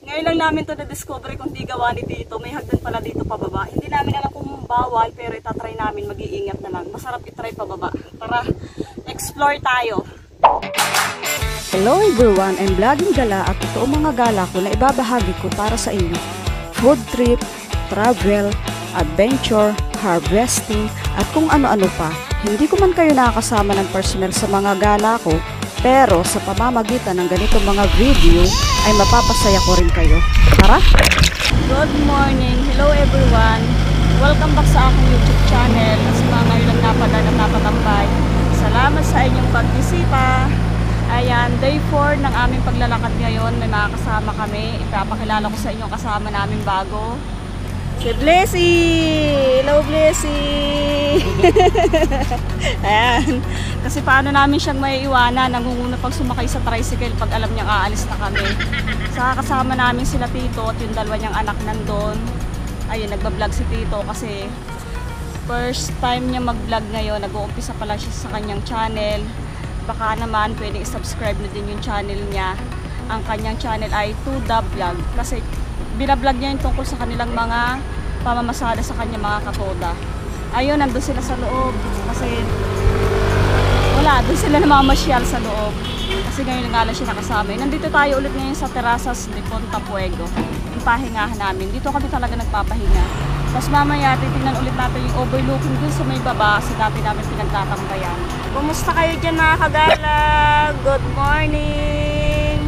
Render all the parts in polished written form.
Ngayon lang namin to na-discover kung di gawa ni Tito. May hagdan pala dito pababa. Hindi namin alam kung bawal, pero itatry namin, mag-iingat na lang. Masarap itry pababa. Tara, explore tayo. Hello everyone, I'm Vlogging Gala at ito ang mga gala ko na ibabahagi ko para sa inyo. Food trip, travel, adventure, harvesting, at kung ano-ano pa. Hindi ko man kayo nakakasama ng personal sa mga gala ko, pero sa pamamagitan ng ganitong mga video ay mapapasaya ko rin kayo. Tara! Good morning! Hello everyone! Welcome back sa aking YouTube channel. Sa mga ngayon lang napadaan at napatambay. Salamat sa inyong pagbisita. Ayan, day 4 ng aming paglalakad ngayon. May mga kasama kami. Ipapakilala ko sa inyong kasama namin bago. Si Blessy! Hello Blessy! Ayan. Kasi paano namin siyang may iwanan, nangunguna pag sumakay sa tricycle pag alam niyang aalis na kami. Sa kasama namin sila Tito at yung dalawa niyang anak nandun. Ayun, nagbablog si Tito kasi first time niya mag-vlog ngayon. Nag-uumpisa pala siya sa kanyang channel. Baka naman pwedeng i-subscribe na din yung channel niya. Ang kanyang channel ay Tuda Vlog. Kasi binablog niya yung tungkol sa kanilang mga pamamasada sa kanyang mga katoda. Ayun, nandun sila sa loob. Kasi wala, doon sila namamasyal sa loob. Kasi ngayon nga lang siya nakasama. Nandito tayo ulit ngayon sa Terrazas de Ponta Puego. Yung pahingahan namin. Dito kami talaga nagpapahinga. Tapos mamaya titingnan ulit natin yung overlooking dun sa may baba sa dati namin pinagtatambayan. Kumusta kayo dyan mga kagala? Good morning!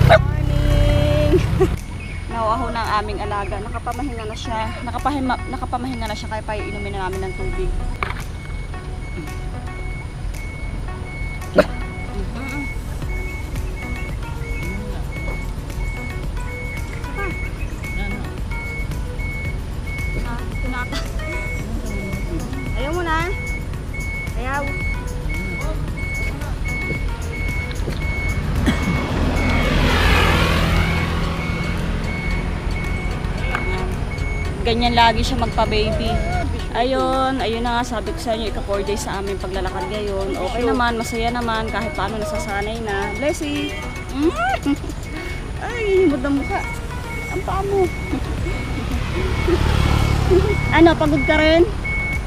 Good morning! Nauaho na ang aming alaga. Nakapamahinga na siya. Nakapamahinga na siya kaya pa inumin na namin ng tubig. Ayaw mo na? Ayaw. Ganyan lagi siya magpa-baby. Ayun na nga, sabi ko sa inyo, ika-4 days sa aming paglalakad ngayon. Okay naman, masaya naman, kahit paano nasasanay na. Blessy! Ay, himod ang mukha. Ang paa mo. Ano, pagod ka rin?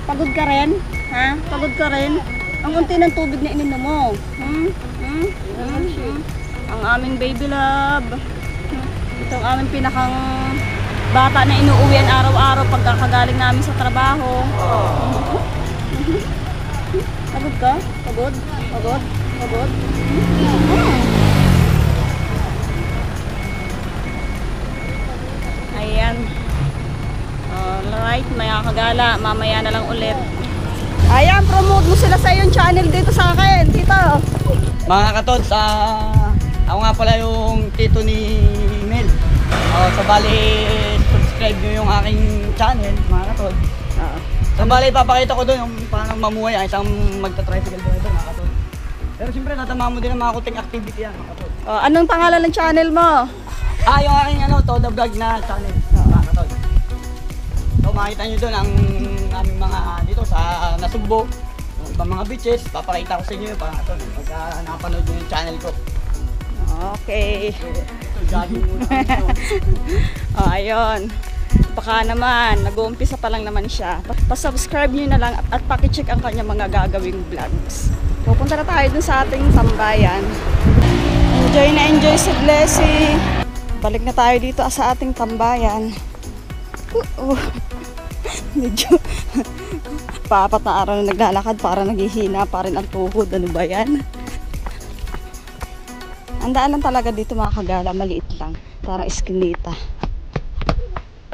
Pagod ka rin? Ha? Pagod ka rin? Ang unti ng tubig na ininom mo. Ang aming baby love. Ito ang aming pinakang bata na inuuwian araw-araw pagkakagaling namin sa trabaho. Pagod ka? Pagod? Pagod? Pagod? Ayan. Alright, mga kagala, mamaya na lang ulit. Ayan, promote mo sila sa iyong channel dito sa akin, Tito. Mga katods, ako nga pala yung tito ni Mel. Sa bali, subscribe nyo yung aking channel, mga katods. Sa bali, ipapakita ko doon yung parang mamuhay, isang magta-tricycle driver, mga katods. Pero siyempre, natama mo din ang mga kuting activity yan, mga katods. Anong pangalan ng channel mo? Yung aking Toda Vlog na channel, mga katods. So makita nyo doon ang aming mga dito sa Nasugbo, yung ibang mga beaches, papakita ko sa inyo parang ito pagka nakapanood nyo yung channel ko. Okay. Jogging muna ayun. Baka naman, nag-uumpisa pa lang naman siya. Pa-subscribe nyo na lang at pakicheck ang kanya mga gagawing vlogs. Pupunta na tayo dun sa ating tambayan. Enjoy na enjoy si Blessy. Balik na tayo dito sa ating tambayan. Medyo paapat na araw na naglalakad para naghihina pa rin ang tuhod. Ano ba yan? Ang daan lang talaga dito mga kagala, maliit lang, parang eskinita.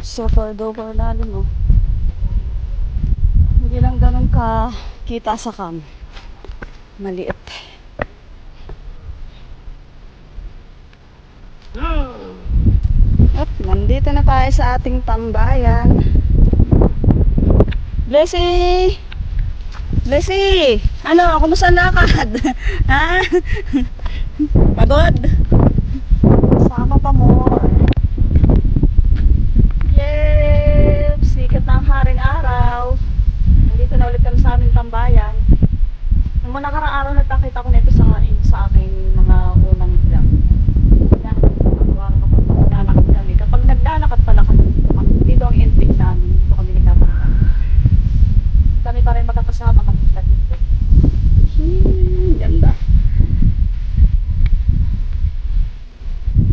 Super duper lalim, oh. Hindi lang ganun ka kita sa cam. Maliit. At nandito na tayo sa ating tambayan. Blessy! Blessy! Ano? Kumusta ang lakad? Ha? Pagod? Sama pa mo. Yep! Sikat ng haring araw. Nandito na ulit kami sa aming tambayan. Nung mga nakarang araw nagpakita ko nito sa aking mga unang vlog. Yan.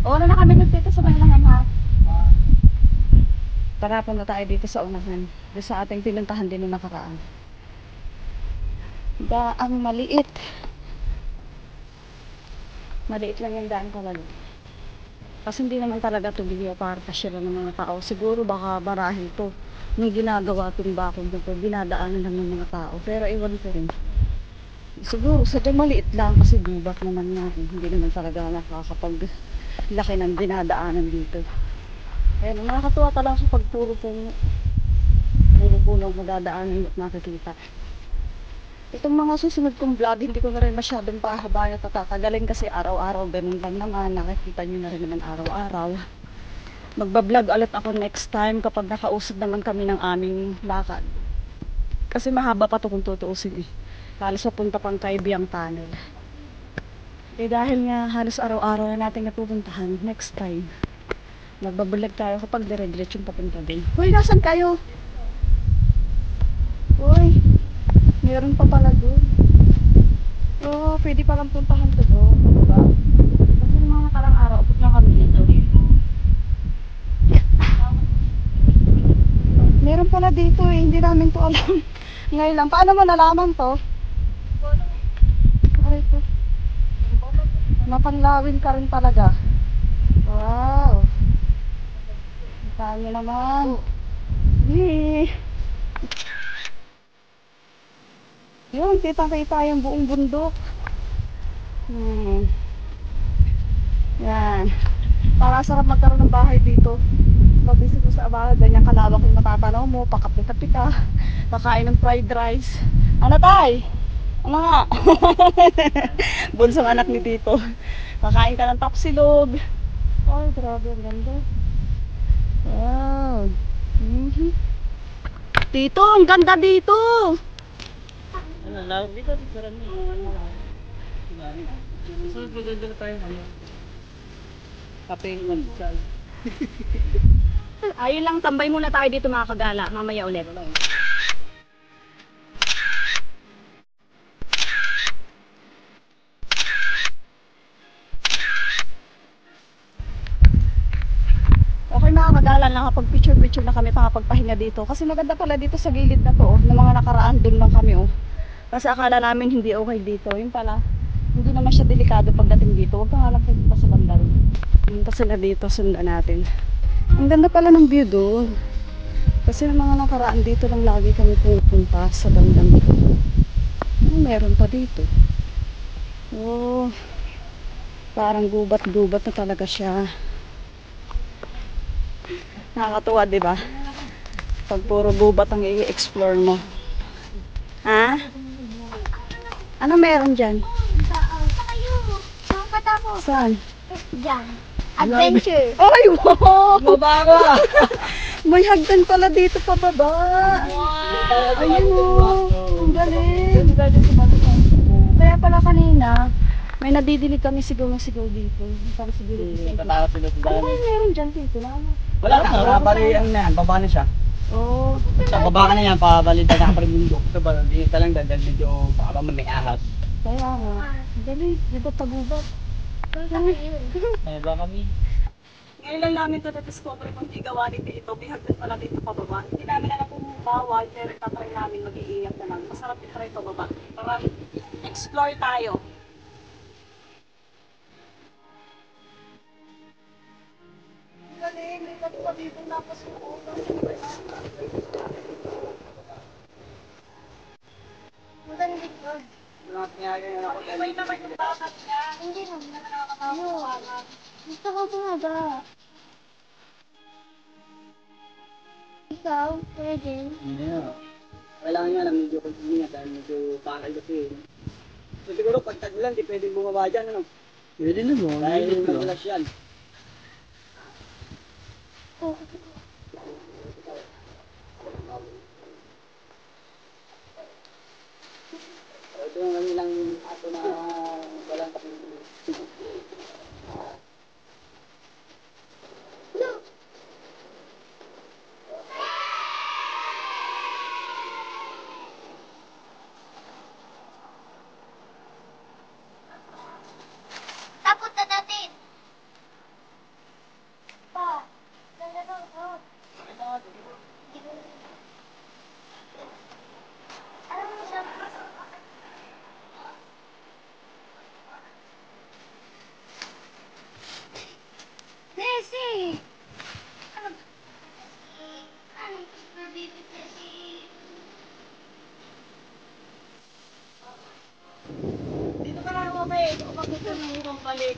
Wala na kami dito sa Mailangan ha. Tara, punta tayo dito sa unahan. Doon sa ating pinuntahan din nung nakaraan. Daang maliit. Maliit lang yung daan talaga. Kasi hindi naman talaga tumigil para pasyalan ng mga tao. Siguro baka marahil to. Nung ginagawa itong bakod dito, dinadaanan lang ng mga tao. Pero iwan ko rin. Siguro sadyang maliit lang kasi gubat naman nga. Hindi naman talaga nakakapag laki ng dinadaanan dito. Ayun, nakakatuwa talaga sa pagpuro puno. Puro puno madadaanan at nakikita. Itong mga susunod kong vlog, hindi ko na rin masyadong pahabayan at tatagalin kasi araw-araw, ganun lang naman, nakikita nyo na rin naman araw-araw. Magbablog ulit ako next time kapag nakausap naman kami ng aming lakad. Kasi mahaba pa ito kung tutuusin eh. Lalo sa punta pang Kaibiyang Tunnel. Eh dahil nga halos araw-araw na natin napupuntahan, next time, magbablog tayo kapag dire-diretso yung papunta din. Hoy, nasan kayo? Hoy! Meron pa pala doon. Oo, pwede palang puntahan to doon. Diba? Kasi ng mga nakarang araw, abot na kami dito. Meron pala dito eh, hindi namin to alam. Ngayon lang, paano mo nalaman to? Ay, to. Mapanlawin ka rin talaga. Wow. Kaya naman. Yee. Yun, kita-kita yung buong bundok. Yan. Para sarap magkaroon ng bahay dito. Pag-isip mo sa bahay, ganyan kalawak yung matatanaw mo, pakapit-kapit ka, kakain ng fried rice. Ano tay? Ano nga? Bunsong anak ni Tito. Kakain ka ng tapsilog. Ay, grabe, ang ganda. Wow. Tito, ang ganda dito. Dito, marami. So, maganda tayo ngayon. Kape yung mansal. Ayun lang, tambay muna tayo dito mga kagala. Mamaya ulit. Okay mga kagala, nakapag-picture-picture na kami, pakapagpahinga dito. Kasi maganda pala dito sa gilid na to, oh, ng mga nakaraan dun lang kami, oh. Kasi akala namin hindi okay dito. Yun pala, hindi naman siya delikado pagdating dito. Huwag ka nga lang pupunta sa banda rin. Pumunta sila dito, sundan natin. Ang ganda pala ng view doon. Kasi ng mga nakaraan dito lang lagi kami pupunta sa bandang ito. Meron pa dito. Oh, parang gubat-gubat na talaga siya. Nakakatuwa, di ba? Pag puro gubat ang i-explore mo. Ha? Ano meron dyan? Saan? Diyan. Adventure. Ay, wow! Baba ka! May hagdan pala dito pababa. Wow! Ayun o. Ang galing. Kaya pala kanina, may nadidinig kami sigaw na sigaw dito. Para siguro dito. Tatakot sila sa Ano daan. kaya meron dyan dito? Wala ka, bali ang na yan, baba na siya. Oh. Sa baba ka na yan, pabalik na pa rin bundok. Ito ba, di ka lang dahil medyo baka may ahas. Kaya nga. Ang galing. Dito tagubat. Eh, baka kami. Ngayon lang namin ito na-discover kung di gawa ni Tito. May hagdan pala dito pababa. Hindi namin alam kung bawal, pero tatry namin mag-iingat na lang. Masarap yung try pababa. Para explore tayo. Ang galing. May pa dito napasuot. Maganda dito. May naman yung bakat niya. Hindi naman. Hindi naman nakakatawa. Gusto ko bumaga. Ikaw, pwede. Hindi na. Kailangan nga lang medyo kusinga dahil medyo pakal kasi. So siguro pag taglan, di pwedeng bumaba dyan, ano? Pwede na mo. Dahil magulas yan. Oh. Ito yung kami lang ato na walang kapitid. Tapos na natin. Tessie! Baby Tessie! Dito ka lang, Obe. Umakit ka ng ibang balik.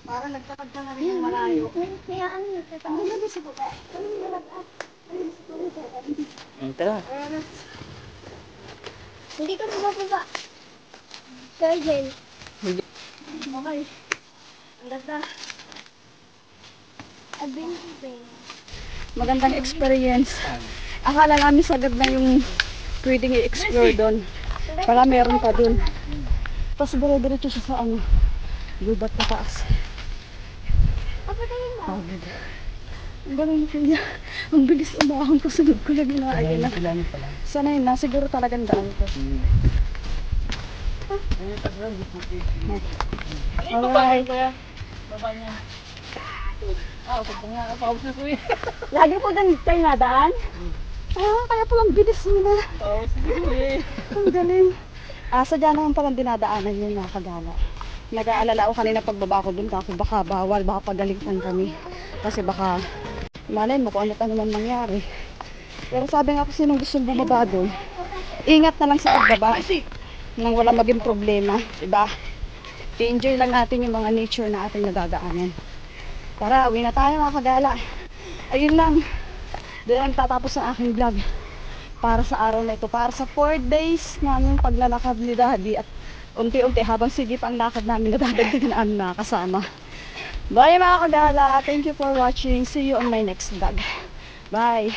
Para nagtatag ka na rin ng malayo. Kaya ano ito? Ano na sa baba? Tara. Hindi ka bumababa. Sergeant. Okay. Ang ganda. Adventure. Magandang experience. Akala namin sagad na yung pwedeng i-explore doon. Pala meron pa doon. Tapos dire-diretso siya sa ano, gubat na taas. Papatayin mo. Ang galing niya. Ang bilis umahon ko, sunod ko lang na. Ayun na. pala. Sana yun na, siguro talagang daan ko. Alright. Baba niya. Pag nga napausin ko eh. Lagi po din kayo nadaan? Kaya palang bilis nila. Ang galing. Sadya naman palang dinadaanan yun mga kagala. Nag-aalala ako kanina pagbaba ko dun, kasi baka bawal, baka pagalitan kami. Kasi baka, malay mo kung ano naman mangyari. Pero sabi nga ko sinong gusto bumaba dun, ingat na lang sa pagbaba. Nang wala maging problema, diba? I-enjoy lang natin yung mga nature na ating nadadaanan. Tara, uwi na tayo mga kagala. Ayun lang. Doon ang tatapos ang aking vlog para sa araw na ito. Para sa 4 days namin paglalakad ni Daddy at unti-unti habang sigip ang lakad namin nadadagdagan namin mga kasama. Bye mga kagala. Thank you for watching. See you on my next vlog. Bye.